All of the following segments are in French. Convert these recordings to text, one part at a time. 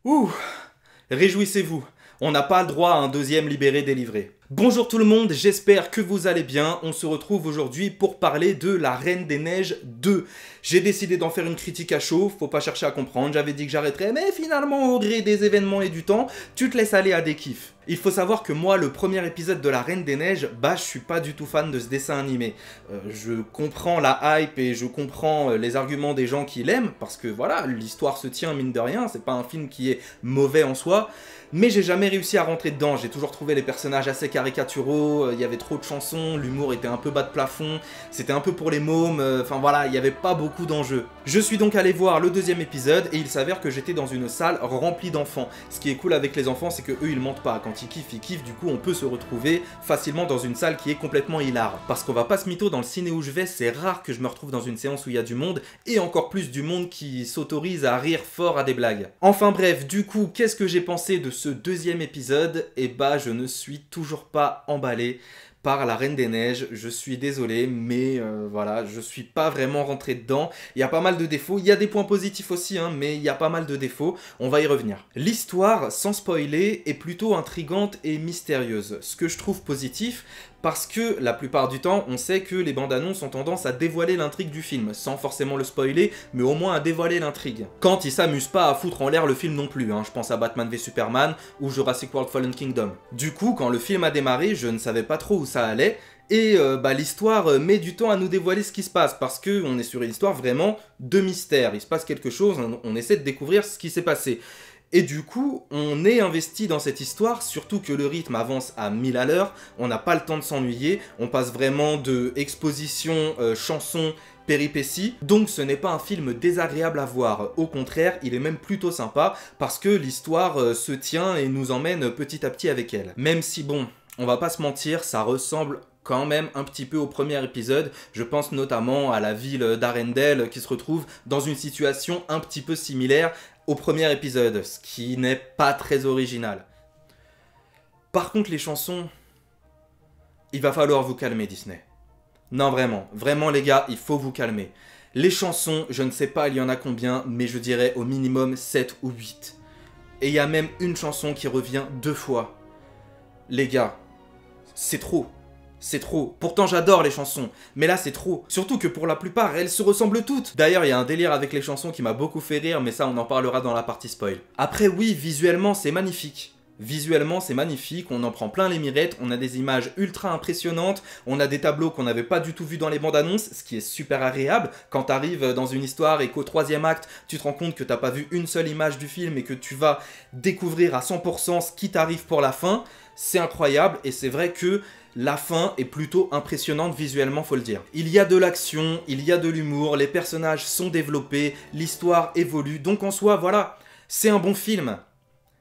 Ouh, réjouissez-vous, on n'a pas le droit à un deuxième libéré délivré. Bonjour tout le monde, j'espère que vous allez bien. On se retrouve aujourd'hui pour parler de La Reine des Neiges 2. J'ai décidé d'en faire une critique à chaud, faut pas chercher à comprendre, j'avais dit que j'arrêterais, mais finalement au gré des événements et du temps, tu te laisses aller à des kiffs. Il faut savoir que moi, le premier épisode de La Reine des Neiges, je suis pas du tout fan de ce dessin animé. Je comprends la hype et je comprends les arguments des gens qui l'aiment, parce que voilà, l'histoire se tient mine de rien, c'est pas un film qui est mauvais en soi, mais j'ai jamais réussi à rentrer dedans, j'ai toujours trouvé les personnages assez caricaturaux, il y avait trop de chansons, l'humour était un peu bas de plafond, c'était un peu pour les mômes, enfin voilà, il n'y avait pas beaucoup d'enjeux. Je suis donc allé voir le deuxième épisode et il s'avère que j'étais dans une salle remplie d'enfants. Ce qui est cool avec les enfants, c'est que eux ils mentent pas, quand ils kiffent, du coup on peut se retrouver facilement dans une salle qui est complètement hilar. Parce qu'on va pas se mytho, dans le ciné où je vais, c'est rare que je me retrouve dans une séance où il y a du monde, et encore plus du monde qui s'autorise à rire fort à des blagues. Enfin bref, du coup, qu'est-ce que j'ai pensé de ce deuxième épisode? Et je ne suis toujours pas emballé par La Reine des Neiges, je suis désolé, mais voilà, je suis pas vraiment rentré dedans. Il y a pas mal de défauts, il y a des points positifs aussi, hein, mais il y a pas mal de défauts, on va y revenir. L'histoire, sans spoiler, est plutôt intrigante et mystérieuse, ce que je trouve positif, parce que la plupart du temps, on sait que les bandes annonces ont tendance à dévoiler l'intrigue du film, sans forcément le spoiler, mais au moins à dévoiler l'intrigue. Quand ils s'amusent pas à foutre en l'air le film non plus, hein, je pense à Batman v Superman ou Jurassic World Fallen Kingdom. Du coup, quand le film a démarré, je ne savais pas trop où ça allait, et l'histoire met du temps à nous dévoiler ce qui se passe, parce qu'on est sur une histoire vraiment de mystère, il se passe quelque chose, on essaie de découvrir ce qui s'est passé. Et du coup, on est investi dans cette histoire, surtout que le rythme avance à 1000 à l'heure, on n'a pas le temps de s'ennuyer, on passe vraiment de exposition, chansons, péripéties, donc ce n'est pas un film désagréable à voir, au contraire, il est même plutôt sympa, parce que l'histoire se tient et nous emmène petit à petit avec elle. Même si bon, on va pas se mentir, ça ressemble quand même un petit peu au premier épisode, je pense notamment à la ville d'Arendelle qui se retrouve dans une situation un petit peu similaire au premier épisode, ce qui n'est pas très original. Par contre les chansons, il va falloir vous calmer Disney. Non vraiment, vraiment les gars, il faut vous calmer. Les chansons, je ne sais pas il y en a combien, mais je dirais au minimum 7 ou 8. Et il y a même une chanson qui revient 2 fois. Les gars, c'est trop. C'est trop. Pourtant j'adore les chansons, mais là c'est trop. Surtout que pour la plupart, elles se ressemblent toutes. D'ailleurs, il y a un délire avec les chansons qui m'a beaucoup fait rire, mais ça on en parlera dans la partie spoil. Après oui, visuellement c'est magnifique. Visuellement c'est magnifique, on en prend plein les mirettes, on a des images ultra impressionnantes, on a des tableaux qu'on n'avait pas du tout vus dans les bandes annonces, ce qui est super agréable. Quand t'arrives dans une histoire et qu'au troisième acte, tu te rends compte que t'as pas vu une seule image du film et que tu vas découvrir à 100% ce qui t'arrive pour la fin, c'est incroyable et c'est vrai que la fin est plutôt impressionnante visuellement, faut le dire. Il y a de l'action, il y a de l'humour, les personnages sont développés, l'histoire évolue, donc en soi, voilà, c'est un bon film.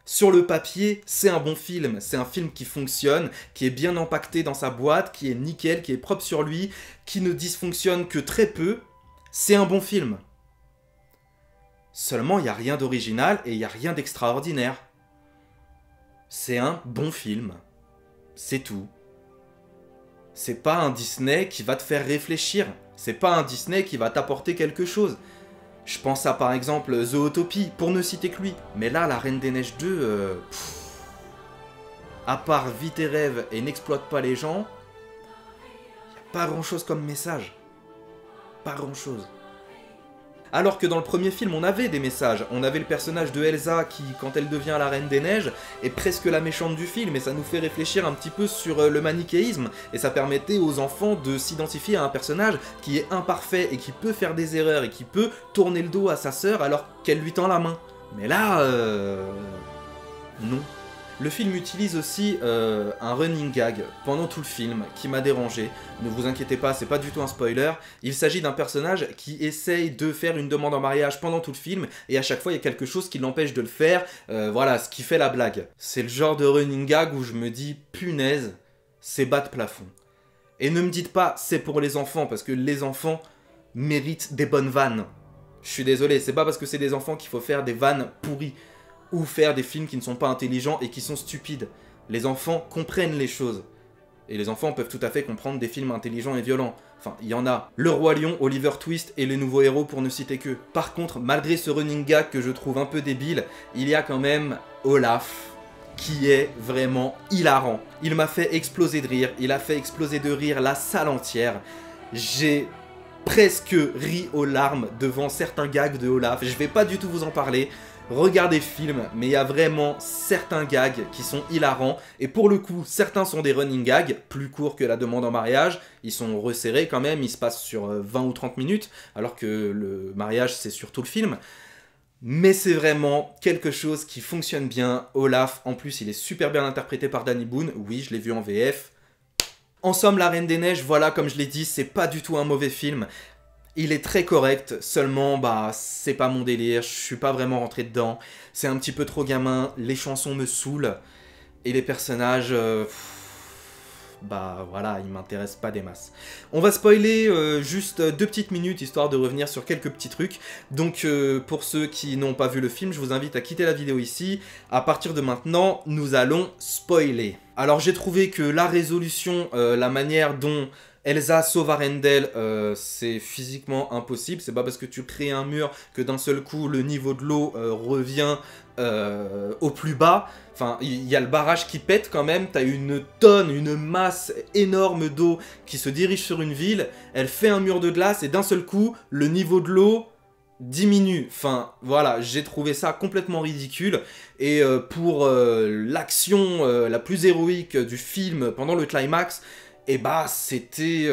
Sur le papier, c'est un bon film, c'est un film qui fonctionne, qui est bien empaqueté dans sa boîte, qui est nickel, qui est propre sur lui, qui ne dysfonctionne que très peu, c'est un bon film. Seulement, il n'y a rien d'original et il n'y a rien d'extraordinaire. C'est un bon film. C'est tout. C'est pas un Disney qui va te faire réfléchir. C'est pas un Disney qui va t'apporter quelque chose. Je pense à par exemple Zootopie, pour ne citer que lui. Mais là, La Reine des Neiges 2, à part vis tes rêves et n'exploite pas les gens, y a pas grand chose comme message. Pas grand chose. Alors que dans le premier film, on avait des messages. On avait le personnage de Elsa qui, quand elle devient la Reine des Neiges, est presque la méchante du film, et ça nous fait réfléchir un petit peu sur le manichéisme, et ça permettait aux enfants de s'identifier à un personnage qui est imparfait, et qui peut faire des erreurs, et qui peut tourner le dos à sa sœur alors qu'elle lui tend la main. Mais là, non. Le film utilise aussi un running gag pendant tout le film qui m'a dérangé. Ne vous inquiétez pas, c'est pas du tout un spoiler. Il s'agit d'un personnage qui essaye de faire une demande en mariage pendant tout le film et à chaque fois il y a quelque chose qui l'empêche de le faire. Voilà, ce qui fait la blague. C'est le genre de running gag où je me dis punaise, c'est bas de plafond. Et ne me dites pas c'est pour les enfants parce que les enfants méritent des bonnes vannes. Je suis désolé, c'est pas parce que c'est des enfants qu'il faut faire des vannes pourries. Ou faire des films qui ne sont pas intelligents et qui sont stupides. Les enfants comprennent les choses. Et les enfants peuvent tout à fait comprendre des films intelligents et violents. Enfin, il y en a. Le Roi Lion, Oliver Twist et les nouveaux héros pour ne citer que. Par contre, malgré ce running gag que je trouve un peu débile, il y a quand même Olaf qui est vraiment hilarant. Il m'a fait exploser de rire, il a fait exploser de rire la salle entière. J'ai presque ri aux larmes devant certains gags de Olaf. Je vais pas du tout vous en parler. Regardez le film, mais il y a vraiment certains gags qui sont hilarants. Et pour le coup, certains sont des running gags, plus courts que la demande en mariage. Ils sont resserrés quand même, ils se passent sur 20 ou 30 minutes, alors que le mariage, c'est sur tout le film. Mais c'est vraiment quelque chose qui fonctionne bien. Olaf, en plus, il est super bien interprété par Danny Boone. Oui, je l'ai vu en VF. En somme, La Reine des Neiges, voilà, comme je l'ai dit, c'est pas du tout un mauvais film. Il est très correct, seulement, bah, c'est pas mon délire, je suis pas vraiment rentré dedans. C'est un petit peu trop gamin, les chansons me saoulent, et les personnages, bah voilà, ils m'intéressent pas des masses. On va spoiler juste 2 petites minutes, histoire de revenir sur quelques petits trucs. Donc, pour ceux qui n'ont pas vu le film, je vous invite à quitter la vidéo ici. À partir de maintenant, nous allons spoiler. Alors, j'ai trouvé que la résolution, la manière dont Elsa sauve Arendelle, c'est physiquement impossible. C'est pas parce que tu crées un mur que d'un seul coup le niveau de l'eau revient au plus bas. Enfin, il y a le barrage qui pète quand même. T'as une tonne, une masse énorme d'eau qui se dirige sur une ville. Elle fait un mur de glace et d'un seul coup, le niveau de l'eau diminue. Enfin, voilà, j'ai trouvé ça complètement ridicule. Et pour l'action la plus héroïque du film pendant le climax, et bah c'était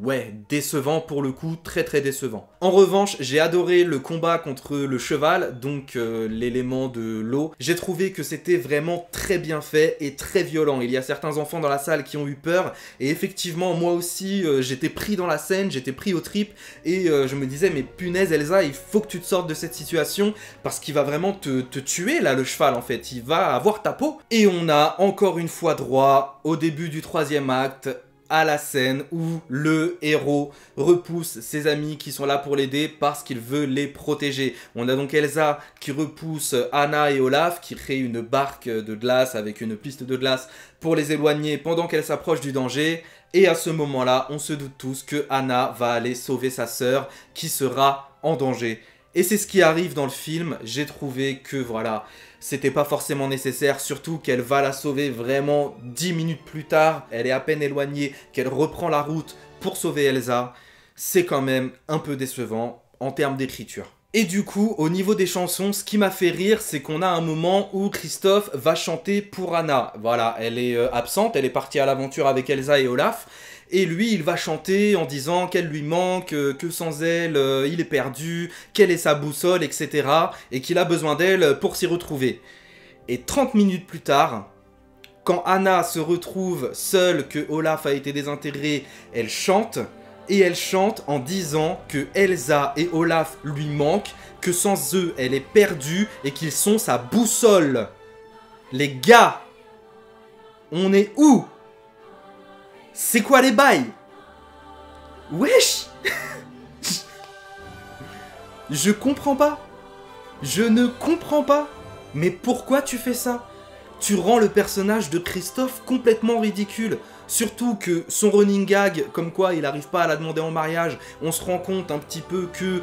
ouais, décevant pour le coup, très très décevant. En revanche, j'ai adoré le combat contre le cheval, donc l'élément de l'eau. J'ai trouvé que c'était vraiment très bien fait et très violent. Il y a certains enfants dans la salle qui ont eu peur, et effectivement moi aussi j'étais pris dans la scène, j'étais pris aux tripes, et je me disais mais punaise Elsa, il faut que tu te sortes de cette situation, parce qu'il va vraiment te tuer là le cheval en fait, il va avoir ta peau. Et on a encore une fois droit au début du 3e acte à la scène où le héros repousse ses amis qui sont là pour l'aider parce qu'il veut les protéger. On a donc Elsa qui repousse Anna et Olaf, qui crée une barque de glace avec une piste de glace pour les éloigner pendant qu'elle s'approche du danger. Et à ce moment-là, on se doute tous que Anna va aller sauver sa sœur qui sera en danger. Et c'est ce qui arrive dans le film. J'ai trouvé que voilà, c'était pas forcément nécessaire, surtout qu'elle va la sauver vraiment 10 minutes plus tard. Elle est à peine éloignée, qu'elle reprend la route pour sauver Elsa. C'est quand même un peu décevant en termes d'écriture. Et du coup, au niveau des chansons, ce qui m'a fait rire, c'est qu'on a un moment où Christophe va chanter pour Anna. Voilà, elle est absente, elle est partie à l'aventure avec Elsa et Olaf. Et lui, il va chanter en disant qu'elle lui manque, que sans elle, il est perdu, quelle est sa boussole, etc. Et qu'il a besoin d'elle pour s'y retrouver. Et 30 minutes plus tard, quand Anna se retrouve seule, que Olaf a été désintégré, elle chante. Et elle chante en disant que Elsa et Olaf lui manquent, que sans eux, elle est perdue et qu'ils sont sa boussole. Les gars, on est où ? C'est quoi les bails? Wesh. Je comprends pas. Je ne comprends pas. Mais pourquoi tu fais ça? Tu rends le personnage de Christophe complètement ridicule. Surtout que son running gag, comme quoi il n'arrive pas à la demander en mariage, on se rend compte un petit peu que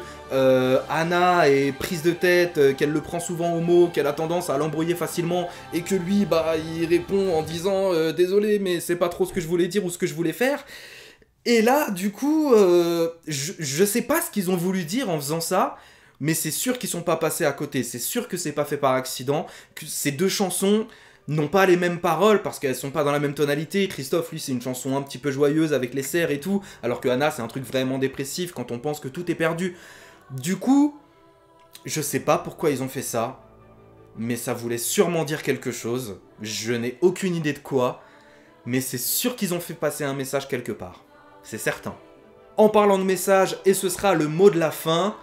Anna est prise de tête, qu'elle le prend souvent au mot, qu'elle a tendance à l'embrouiller facilement, et que lui, bah, il répond en disant désolé, mais c'est pas trop ce que je voulais dire ou ce que je voulais faire. Et là, du coup, je sais pas ce qu'ils ont voulu dire en faisant ça, mais c'est sûr qu'ils sont pas passés à côté, c'est sûr que c'est pas fait par accident, que ces deux chansons n'ont pas les mêmes paroles parce qu'elles sont pas dans la même tonalité. Christophe, lui, c'est une chanson un petit peu joyeuse avec les cerfs et tout, alors que Anna, c'est un truc vraiment dépressif quand on pense que tout est perdu. Du coup, je sais pas pourquoi ils ont fait ça, mais ça voulait sûrement dire quelque chose. Je n'ai aucune idée de quoi, mais c'est sûr qu'ils ont fait passer un message quelque part. C'est certain. En parlant de message, et ce sera le mot de la fin,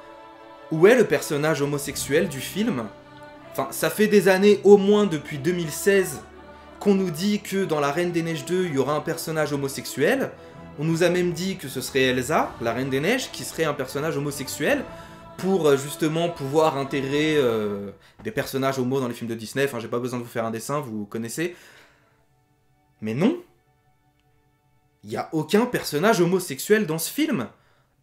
où est le personnage homosexuel du film ? Enfin, ça fait des années, au moins depuis 2016, qu'on nous dit que dans La Reine des Neiges 2, il y aura un personnage homosexuel. On nous a même dit que ce serait Elsa, la Reine des Neiges, qui serait un personnage homosexuel, pour justement pouvoir intégrer des personnages homos dans les films de Disney. Enfin, j'ai pas besoin de vous faire un dessin, vous connaissez. Mais non. il n'y a aucun personnage homosexuel dans ce film.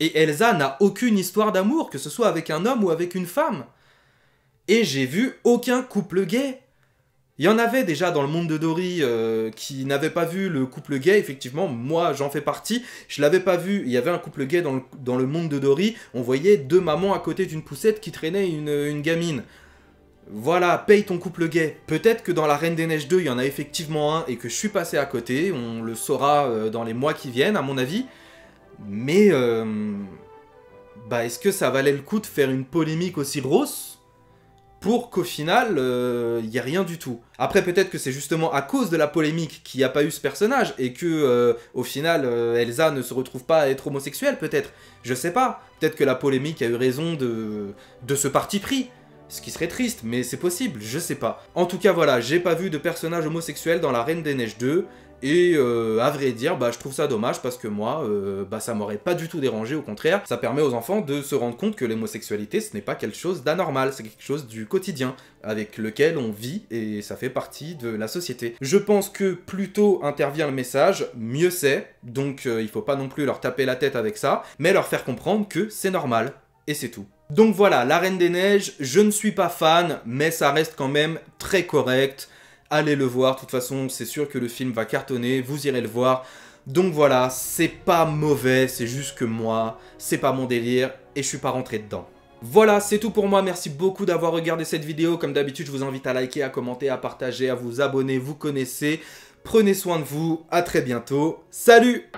Et Elsa n'a aucune histoire d'amour, que ce soit avec un homme ou avec une femme. Et j'ai vu aucun couple gay. Il y en avait déjà dans le monde de Dory qui n'avaient pas vu le couple gay, effectivement, moi j'en fais partie, je l'avais pas vu, il y avait un couple gay dans le monde de Dory, on voyait deux mamans à côté d'une poussette qui traînait une gamine. Voilà, paye ton couple gay. Peut-être que dans La Reine des Neiges 2, il y en a effectivement un et que je suis passé à côté, on le saura dans les mois qui viennent, à mon avis. Mais, est-ce que ça valait le coup de faire une polémique aussi grosse pour qu'au final, il n'y ait rien du tout. Après, peut-être que c'est justement à cause de la polémique qu'il n'y a pas eu ce personnage, et que, au final, Elsa ne se retrouve pas à être homosexuelle, peut-être. Je sais pas. Peut-être que la polémique a eu raison de ce parti pris. Ce qui serait triste, mais c'est possible, je sais pas. En tout cas, voilà, j'ai pas vu de personnage homosexuel dans La Reine des Neiges 2, et à vrai dire, je trouve ça dommage parce que moi, ça m'aurait pas du tout dérangé, au contraire, ça permet aux enfants de se rendre compte que l'homosexualité, ce n'est pas quelque chose d'anormal, c'est quelque chose du quotidien, avec lequel on vit, et ça fait partie de la société. Je pense que plus tôt intervient le message, mieux c'est, donc il faut pas non plus leur taper la tête avec ça, mais leur faire comprendre que c'est normal, et c'est tout. Donc voilà, La Reine des Neiges, je ne suis pas fan, mais ça reste quand même très correct. Allez le voir, de toute façon, c'est sûr que le film va cartonner, vous irez le voir. Donc voilà, c'est pas mauvais, c'est juste que moi, c'est pas mon délire, et je suis pas rentré dedans. Voilà, c'est tout pour moi, merci beaucoup d'avoir regardé cette vidéo. Comme d'habitude, je vous invite à liker, à commenter, à partager, à vous abonner, vous connaissez. Prenez soin de vous, à très bientôt, salut!